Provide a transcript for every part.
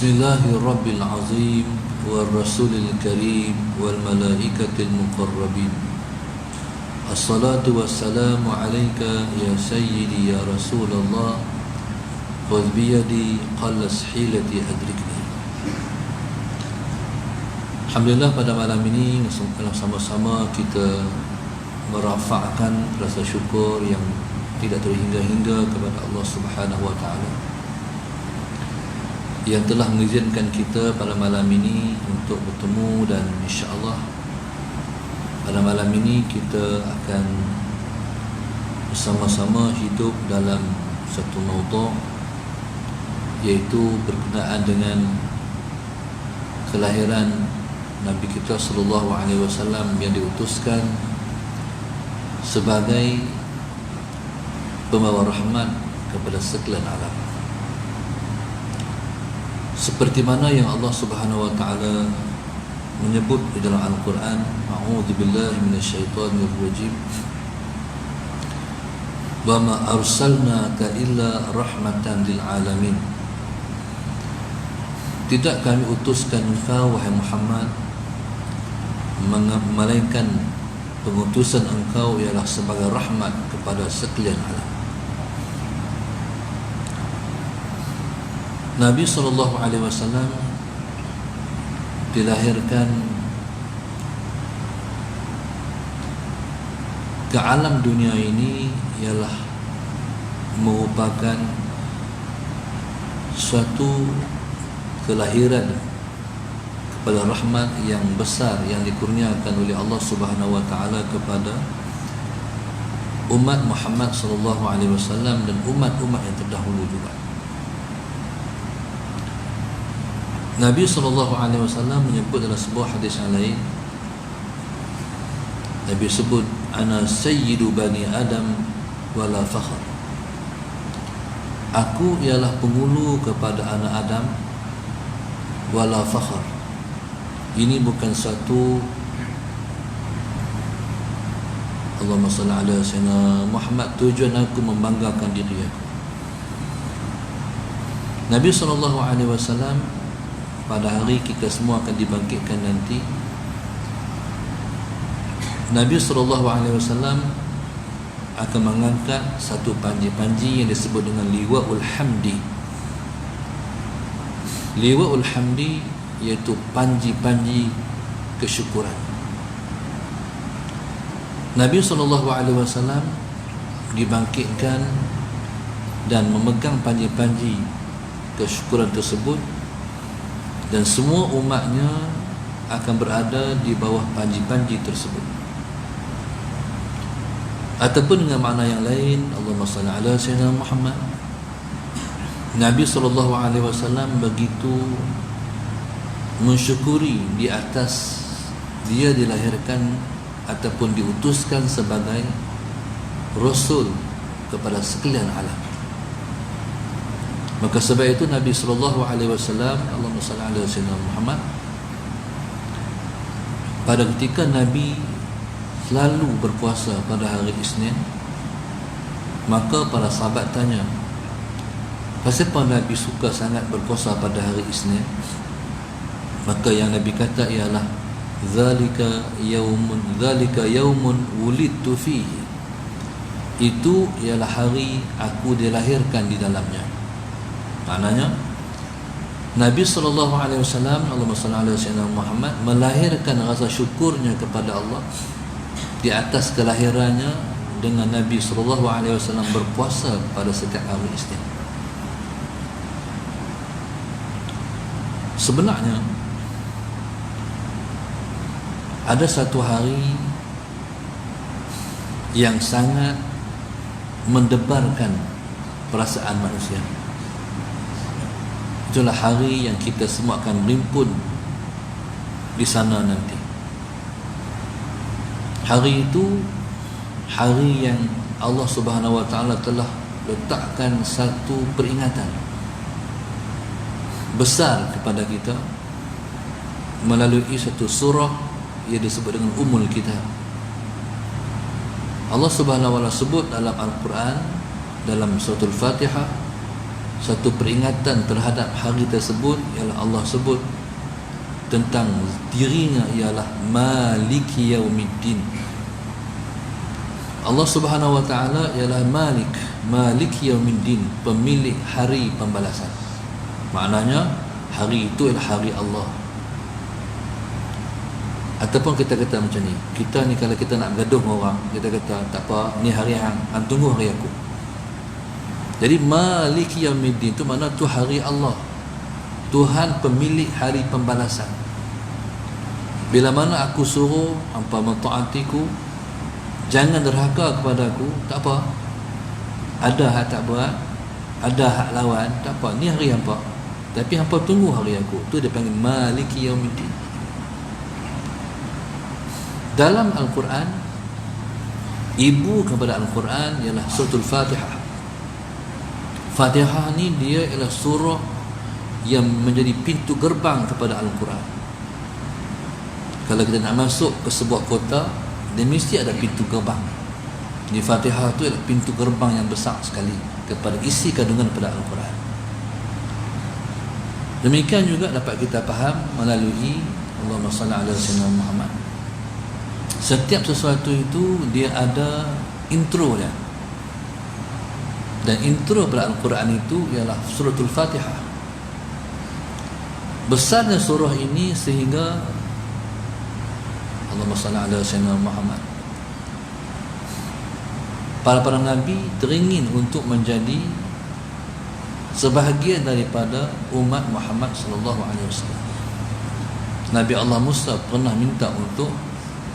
Bismillahirrabbil azim wal rasulil karim wal malaikatil muqarrabin. Assalatu wassalamu alayka ya sayyidi ya Rasulullah. Khudh biyadi qallas hilati adrikni. Alhamdulillah, pada malam ini sama-sama kita merafakkan rasa syukur yang tidak terhingga-hingga kepada Allah Subhanahu wa taala yang telah mengizinkan kita pada malam ini untuk bertemu, dan insya-Allah pada malam ini kita akan bersama-sama hidup dalam satu maudhu', iaitu berkenaan dengan kelahiran Nabi kita sallallahu alaihi wasallam yang diutuskan sebagai pembawa rahmat kepada sekalian alam. Seperti mana yang Allah Subhanahu wa taala menyebut di dalam Al-Quran, a'udzubillahi minasyaitonir rajim, wa ma arsalnaka illa rahmatan lil alamin. Tidak kami utuskan engkau wahai Muhammad melainkan pengutusan engkau ialah sebagai rahmat kepada sekalian alam. Nabi SAW dilahirkan ke alam dunia ini ialah merupakan suatu kelahiran kepada rahmat yang besar yang dikurniakan oleh Allah Subhanahu wa taala kepada umat Muhammad sallallahu alaihi wasallam dan umat-umat yang terdahulu juga. Nabi SAW menyebut dalam sebuah hadis yang lain, Nabi sebut, ana sayyidu bani Adam wala fakhr. Aku ialah penghulu kepada anak Adam wala fakhr. Ini bukan satu Allahumma salli ala sayyidina Muhammad, tujuan aku membanggakan diri aku. Nabi SAW pada hari kita semua akan dibangkitkan nanti, Nabi SAW akan mengangkat satu panji-panji yang disebut dengan Liwa'ul Hamdi. Liwa'ul Hamdi iaitu panji-panji kesyukuran. Nabi SAW dibangkitkan dan memegang panji-panji kesyukuran tersebut, dan semua umatnya akan berada di bawah panji-panji tersebut. Ataupun dengan makna yang lain, Allahumma salli ala sayyidina Muhammad, Nabi SAW begitu mensyukuri di atas dia dilahirkan ataupun diutuskan sebagai Rasul kepada sekalian alam. Maka sebab itu Nabi SAW, Allahumma salli ala sayyidina Muhammad, pada ketika Nabi selalu berpuasa pada hari Isnin, maka para sahabat tanya, kenapa Nabi suka sangat berpuasa pada hari Isnin? Maka yang Nabi kata ialah zalika yaumun wulidtu fihi. Itu ialah hari aku dilahirkan di dalamnya. Maknanya Nabi SAW, Allahumma salli ala sayyidina Muhammad, melahirkan rasa syukurnya kepada Allah di atas kelahirannya dengan Nabi SAW berpuasa pada setiap hari Isnin. Sebenarnya ada satu hari yang sangat mendebarkan perasaan manusia. Itulah hari yang kita semua akan berhimpun di sana nanti. Hari itu hari yang Allah Subhanahu wa taala telah letakkan satu peringatan besar kepada kita melalui satu surah yang disebut dengan Ummul Kitab. Allah Subhanahu wa taala sebut dalam Al-Quran, dalam surah Al-Fatihah, satu peringatan terhadap hari tersebut ialah Allah sebut tentang dirinya ialah Maliki Yaumiddin. Allah Subhanahu wa taala ialah Malik Yaumiddin, pemilik hari pembalasan. Maknanya hari itu ialah hari Allah. Ataupun kita kata macam ni, kita ni kalau kita nak gaduh dengan orang, kita kata tak apa, ni hari hang tunggu hari aku. Jadi Maliki Yaumiddin itu makna tu hari Allah, Tuhan pemilik hari pembalasan. Bila mana aku suruh hampa mentaatiku, jangan derhaka kepada aku, tak apa. Ada hak tak buat, ada hak lawan, tak apa. Ni hari hampa, tapi hampa tunggu hari aku. Tu dia panggil Maliki Yaumiddin. Dalam Al-Quran, ibu kepada Al-Quran ialah suratul Fatihah. Fatihah ni dia ialah surah yang menjadi pintu gerbang kepada Al-Quran. Kalau kita nak masuk ke sebuah kota, dia mesti ada pintu gerbang. Di Fatihah tu ialah pintu gerbang yang besar sekali kepada isi kandungan pada Al-Quran. Demikian juga dapat kita faham melalui Allahumma salli ala sayyidina Muhammad. Setiap sesuatu itu dia ada intro dia. Dan intro pada Al-Quran itu ialah suratul Fatihah. Besarnya surah ini sehingga Allahumma salli ala sayyidina Muhammad, para Nabi teringin untuk menjadi sebahagian daripada umat Muhammad sallallahu alaihi wasallam. Nabi Allah Musa pernah minta untuk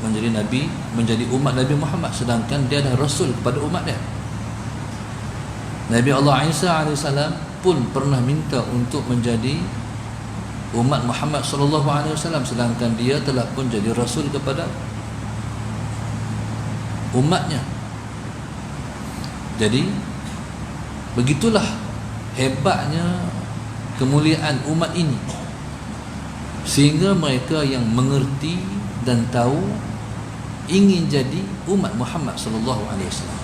menjadi Nabi, menjadi umat Nabi Muhammad, sedangkan dia adalah Rasul kepada umat dia. Nabi Allah Isa AS pun pernah minta untuk menjadi umat Muhammad sallallahu alaihi wasallam, sedangkan dia telah pun jadi rasul kepada umatnya. Jadi begitulah hebatnya kemuliaan umat ini, sehingga mereka yang mengerti dan tahu ingin jadi umat Muhammad sallallahu alaihi wasallam.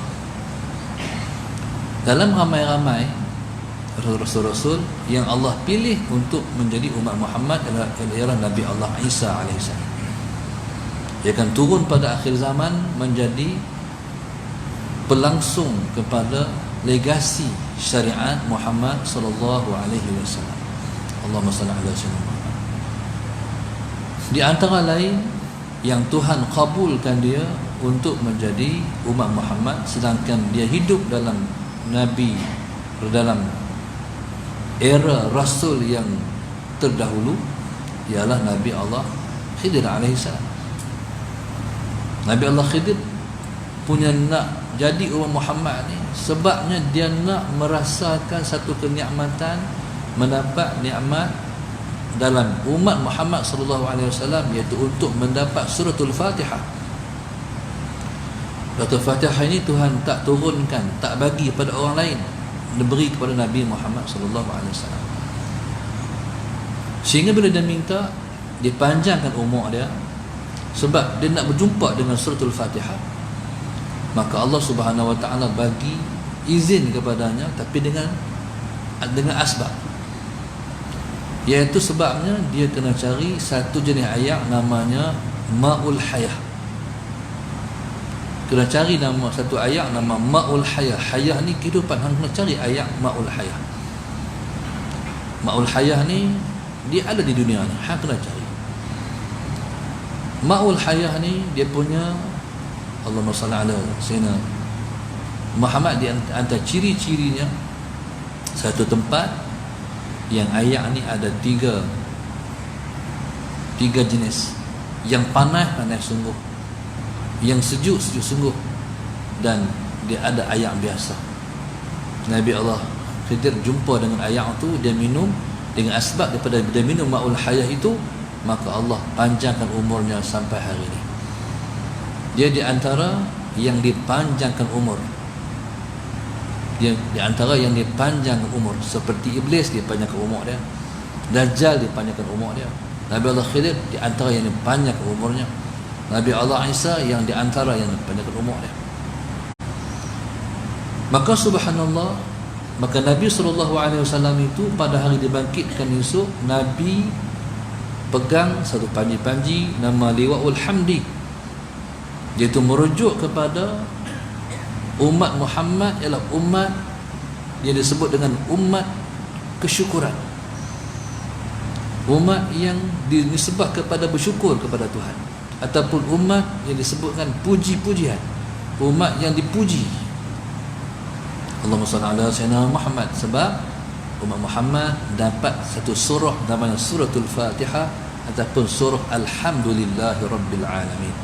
Dalam ramai-ramai rasul-rasul yang Allah pilih untuk menjadi umat Muhammad ialah Nabi Allah Isa AS. Dia akan turun pada akhir zaman menjadi pelangsung kepada legasi syariat Muhammad sallallahu alaihi wasallam. Allahumma salli ala sayyidina Muhammad. Di antara lain yang Tuhan kabulkan dia untuk menjadi umat Muhammad, sedangkan dia hidup dalam Nabi, dalam era Rasul yang terdahulu, ialah Nabi Allah Khidir alaihissalam. Nabi Allah Khidir punya nak jadi umat Muhammad ni sebabnya dia nak merasakan satu kenikmatan, mendapat nikmat dalam umat Muhammad sallallahu alaihi wasallam, iaitu untuk mendapat suratul Fatihah. Suratul Fatihah ini Tuhan tak turunkan, tak bagi pada orang lain, diberi kepada Nabi Muhammad sallallahu alaihi wasallam. Sehingga bila dia minta dipanjangkan umur dia sebab dia nak berjumpa dengan suratul Fatihah, maka Allah Subhanahu wa taala bagi izin kepadanya, tapi dengan asbab, iaitu sebabnya dia kena cari satu jenis air namanya Ma'ul Hayah. Kena cari nama satu air nama Ma'ul Hayah. Hayah ni kehidupan, hang kena cari air Ma'ul Hayah. Ma'ul Hayah ni dia ada di dunia ni, hang kena cari. Ma'ul Hayah ni dia punya, Allahumma salli ala sayyidina Muhammad, di antara ciri-cirinya satu tempat yang air ni ada tiga jenis. Yang panas sungguh, yang sejuk sungguh, dan dia ada air biasa. Nabi Allah Khidir jumpa dengan air tu, dia minum, dengan asbab daripada dia minum Ma'ul Hayah itu, maka Allah panjangkan umurnya sampai hari ini. Dia di antara yang dipanjangkan umur. Dia di antara yang dipanjangkan umur, seperti iblis dipanjangkan umur dia, Dajjal dipanjangkan umur dia. Nabi Allah Khidir di antara yang dipanjangkan umurnya. Nabi Allah Isa yang di antara yang dipanjangkan umur dia. Maka subhanallah, Maka Nabi SAW itu pada hari dibangkitkan esok, Nabi pegang satu panji-panji nama Liwa'ul Hamdi, iaitu merujuk kepada umat Muhammad ialah umat yang disebut dengan umat kesyukuran, umat yang disebut kepada bersyukur kepada Tuhan, ataupun umat yang disebutkan puji-pujian, umat yang dipuji. Allahumma salli ala sayyidina Muhammad, sebab umat Muhammad dapat satu surah namanya suratul Fatihah ataupun surah Alhamdulillahi Rabbil Alamin.